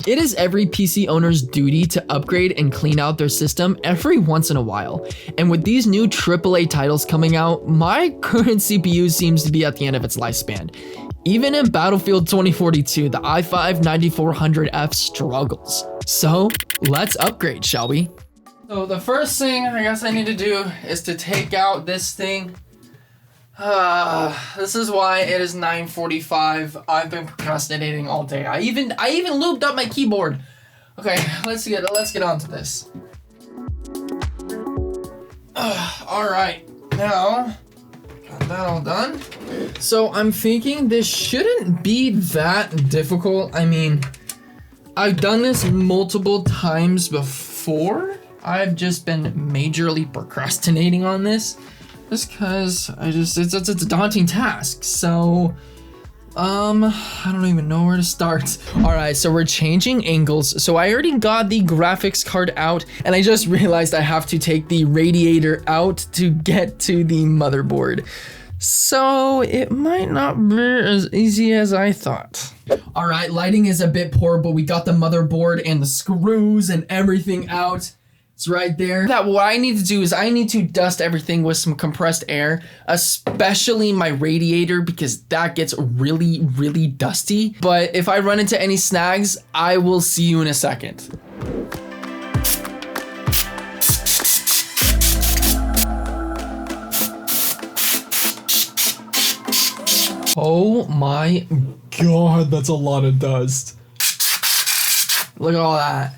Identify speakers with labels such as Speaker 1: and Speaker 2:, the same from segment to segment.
Speaker 1: It is every PC owner's duty to upgrade and clean out their system every once in a while. And with these new AAA titles coming out, my current CPU seems to be at the end of its lifespan. Even in Battlefield 2042, the i5-9400F struggles. So let's upgrade, shall we? So the first thing I guess I need to do is to take out this thing. This is why it is 9:45. I've been procrastinating all day. I even looped up my keyboard. Okay, let's get on to this. All right, now got that all done. So I'm thinking this shouldn't be that difficult. I mean, I've done this multiple times before. I've just been majorly procrastinating on this. Just cause it's a daunting task. So, I don't even know where to start. All right, so we're changing angles. So I already got the graphics card out, and I just realized I have to take the radiator out to get to the motherboard. So it might not be as easy as I thought. All right, lighting is a bit poor, but we got the motherboard and the screws and everything out. It's right there. What I need to do is I need to dust everything with some compressed air, especially my radiator, because that gets really, really dusty. But if I run into any snags, I will see you in a second. Oh my God, that's a lot of dust. Look at all that.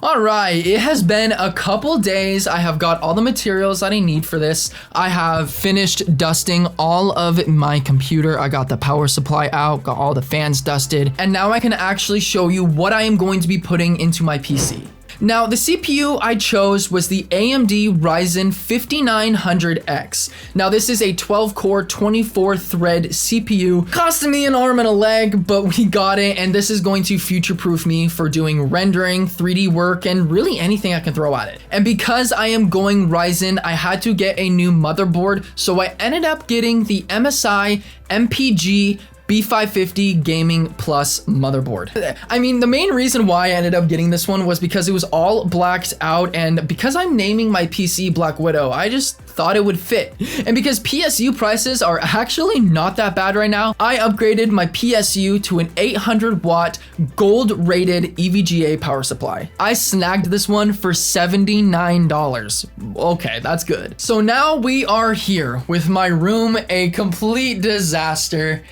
Speaker 1: All right, it has been a couple days. I have got all the materials that I need for this. I have finished dusting all of my computer. I got the power supply out, got all the fans dusted, and now I can actually show you what I am going to be putting into my PC. Now, the CPU I chose was the AMD Ryzen 5900X. Now, this is a 12-core, 24-thread CPU. Costing me an arm and a leg, but we got it, and this is going to future-proof me for doing rendering, 3D work, and really anything I can throw at it. And because I am going Ryzen, I had to get a new motherboard, so I ended up getting the MSI MPG B550 Gaming Plus motherboard. I mean, the main reason why I ended up getting this one was because it was all blacked out, and because I'm naming my PC Black Widow, I just thought it would fit. And because PSU prices are actually not that bad right now, I upgraded my PSU to an 800 watt gold rated EVGA power supply. I snagged this one for $79. Okay, that's good. So now we are here with my room, a complete disaster.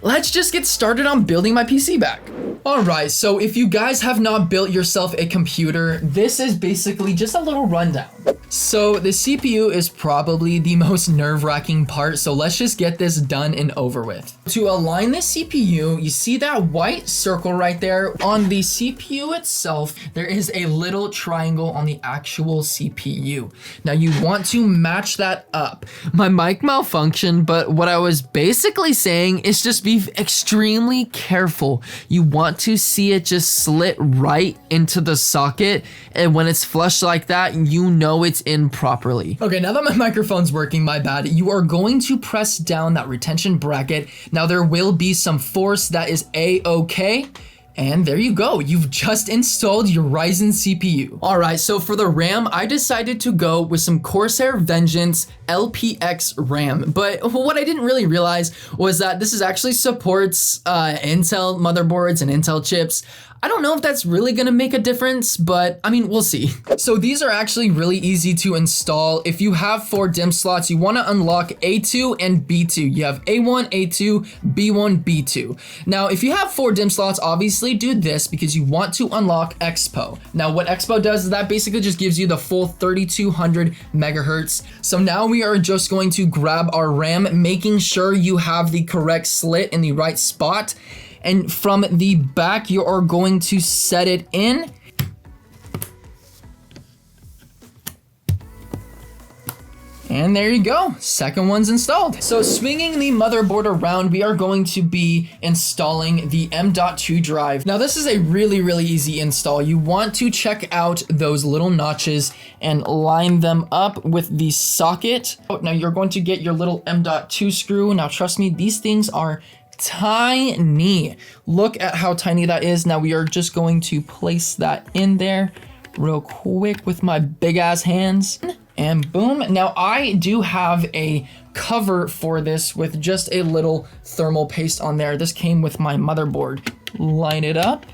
Speaker 1: Let's just get started on building my PC back. All right, so if you guys have not built yourself a computer, this is basically just a little rundown. So the CPU is probably the most nerve-wracking part, so let's just get this done and over with. To align the CPU, you see that white circle right there? On the CPU itself, there is a little triangle on the actual CPU. Now you want to match that up. My mic malfunctioned, but what I was basically saying is just be extremely careful. You want to see it just slit right into the socket, and when it's flush like that, you know it's in properly. Okay, now that my microphone's working, my bad, you are going to press down that retention bracket. Now there will be some force, that is A-okay. And there you go, you've just installed your Ryzen CPU. All right, so for the RAM, I decided to go with some Corsair Vengeance LPX RAM. But what I didn't really realize was that this actually supports Intel motherboards and Intel chips. I don't know if that's really gonna make a difference, but I mean, we'll see. So these are actually really easy to install. If you have 4 DIMM slots, you wanna unlock A2 and B2. You have A1, A2, B1, B2. Now, if you have 4 DIMM slots, obviously do this because you want to unlock Expo. Now, what Expo does is that basically just gives you the full 3200 megahertz. So now we are just going to grab our RAM, making sure you have the correct slit in the right spot. And from the back, you are going to set it in. And there you go, second one's installed. So swinging the motherboard around, we are going to be installing the M.2 drive. Now this is a really, really easy install. You want to check out those little notches and line them up with the socket. Now you're going to get your little M.2 screw. Now trust me, these things are tiny. Look at how tiny that is. Now we are just going to place that in there real quick with my big ass hands. And boom. Now I do have a cover for this with just a little thermal paste on there. This came with my motherboard. Line it up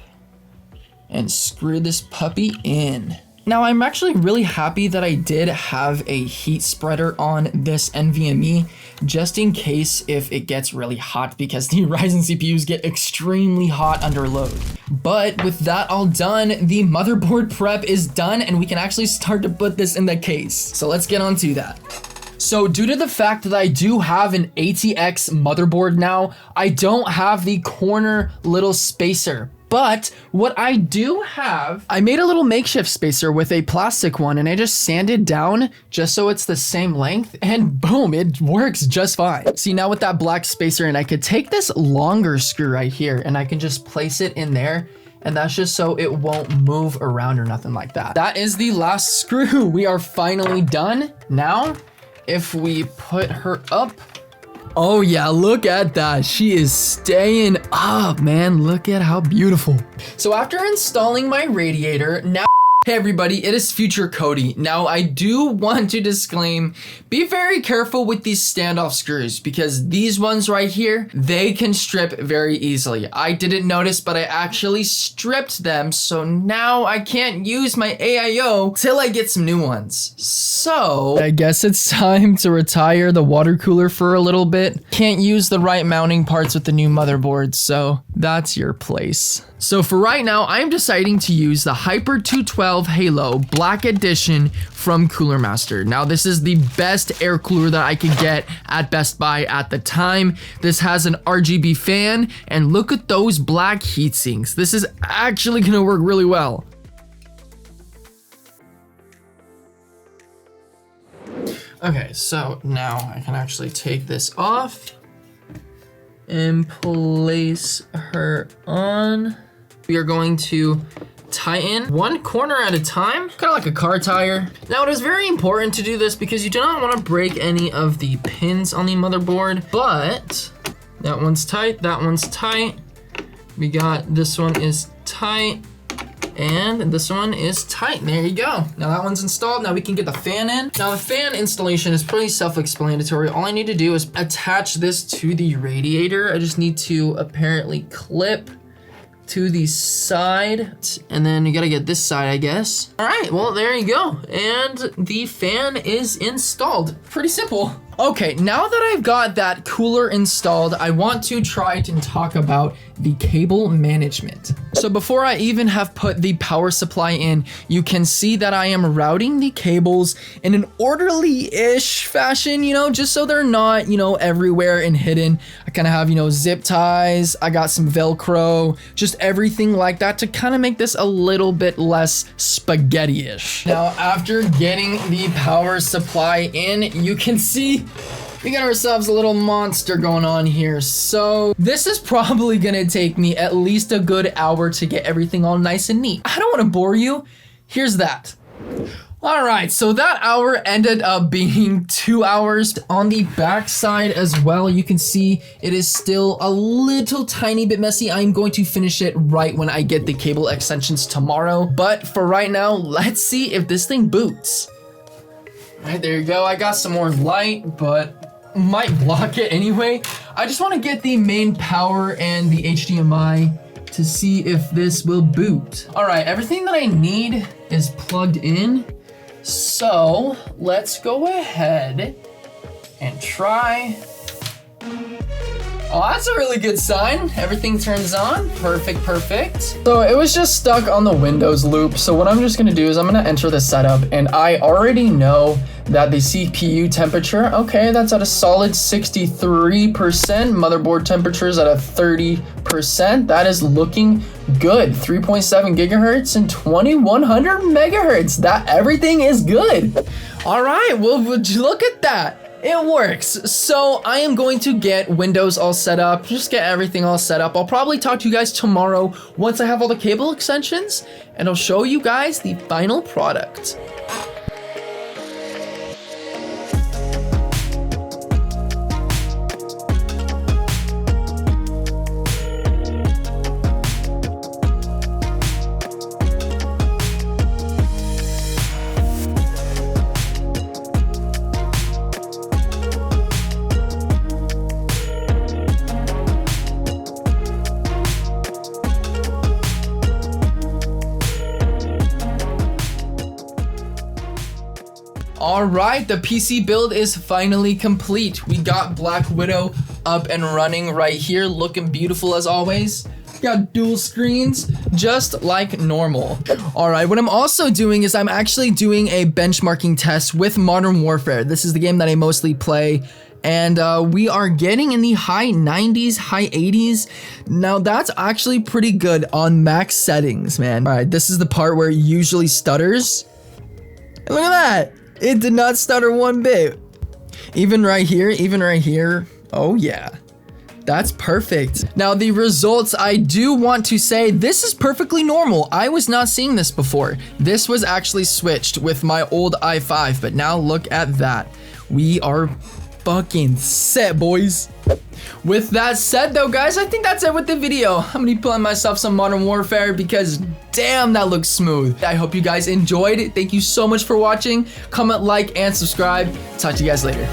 Speaker 1: and screw this puppy in. Now I'm actually really happy that I did have a heat spreader on this NVMe just in case if it gets really hot, because the Ryzen CPUs get extremely hot under load. But with that all done, the motherboard prep is done and we can actually start to put this in the case. So let's get on to that. So due to the fact that I do have an ATX motherboard now, I don't have the corner little spacer. But what I do have, I made a little makeshift spacer with a plastic one and I just sanded down just so it's the same length, and boom, it works just fine. See, now with that black spacer, and I could take this longer screw right here and I can just place it in there, and that's just so it won't move around or nothing like that. That is the last screw. We are finally done. Now, if we put her up, oh yeah, look at that. She is staying up, man. Look at how beautiful. So after installing my radiator, now, hey everybody, it is Future Cody. Now I do want to disclaim, be very careful with these standoff screws because these ones right here, they can strip very easily. I didn't notice, but I actually stripped them. So now I can't use my AIO till I get some new ones. So I guess it's time to retire the water cooler for a little bit. Can't use the right mounting parts with the new motherboard, so that's your place. So for right now, I'm deciding to use the Hyper 212 Halo Black Edition from Cooler Master. Now this is the best air cooler that I could get at Best Buy at the time. This has an RGB fan, and look at those black heat sinks. This is actually gonna work really well. Okay, so now I can actually take this off and place her on. We are going to tighten one corner at a time, kind of like a car tire. Now it is very important to do this because you do not want to break any of the pins on the motherboard, but that one's tight, that one's tight. We got this one is tight, and this one is tight. There you go. Now that one's installed. Now we can get the fan in. Now the fan installation is pretty self-explanatory. All I need to do is attach this to the radiator. I just need to apparently clip to the side, and then you gotta get this side, I guess. All right, well, there you go. And the fan is installed. Pretty simple. Okay, now that I've got that cooler installed, I want to try to talk about the cable management. So before I even have put the power supply in, you can see that I am routing the cables in an orderly-ish fashion, you know, just so they're not, you know, everywhere and hidden. I kind of have, you know, zip ties, I got some Velcro, just everything like that to kind of make this a little bit less spaghetti-ish. Now, after getting the power supply in, you can see we got ourselves a little monster going on here. So this is probably gonna take me at least a good hour to get everything all nice and neat. I don't want to bore you. Here's that. All right, so that hour ended up being 2 hours. On the back side as well, you can see it is still a little tiny bit messy. I'm going to finish it right when I get the cable extensions tomorrow. But for right now, let's see if this thing boots. All right, there you go. I got some more light, but might block it anyway. I just want to get the main power and the HDMI to see if this will boot. All right, everything that I need is plugged in. So let's go ahead and try. Oh, that's a really good sign. Everything turns on. Perfect, perfect. So it was just stuck on the Windows loop. So what I'm just gonna do is I'm gonna enter the setup, and I already know that the CPU temperature, okay, that's at a solid 63%. Motherboard temperature is at a 30%. That is looking good. 3.7 gigahertz and 2100 megahertz. That everything is good. All right, well, would you look at that? It works. So I am going to get Windows all set up, just get everything all set up. I'll probably talk to you guys tomorrow once I have all the cable extensions, and I'll show you guys the final product. All right, the PC build is finally complete. We got Black Widow up and running right here, looking beautiful as always. Got dual screens, just like normal. All right, what I'm also doing is I'm actually doing a benchmarking test with Modern Warfare. This is the game that I mostly play. And we are getting in the high 90s, high 80s. Now that's actually pretty good on max settings, man. All right, this is the part where it usually stutters. And look at that. It did not stutter one bit. Even right here. Oh yeah. That's perfect. Now the results, I do want to say this is perfectly normal. I was not seeing this before. This was actually switched with my old i5, but now look at that. We are fucking set, boys. With that said though, guys, I think that's it with the video. I'm gonna be playing myself some Modern Warfare because damn, that looks smooth. I hope you guys enjoyed. Thank you so much for watching. Comment, like, and subscribe. Talk to you guys later.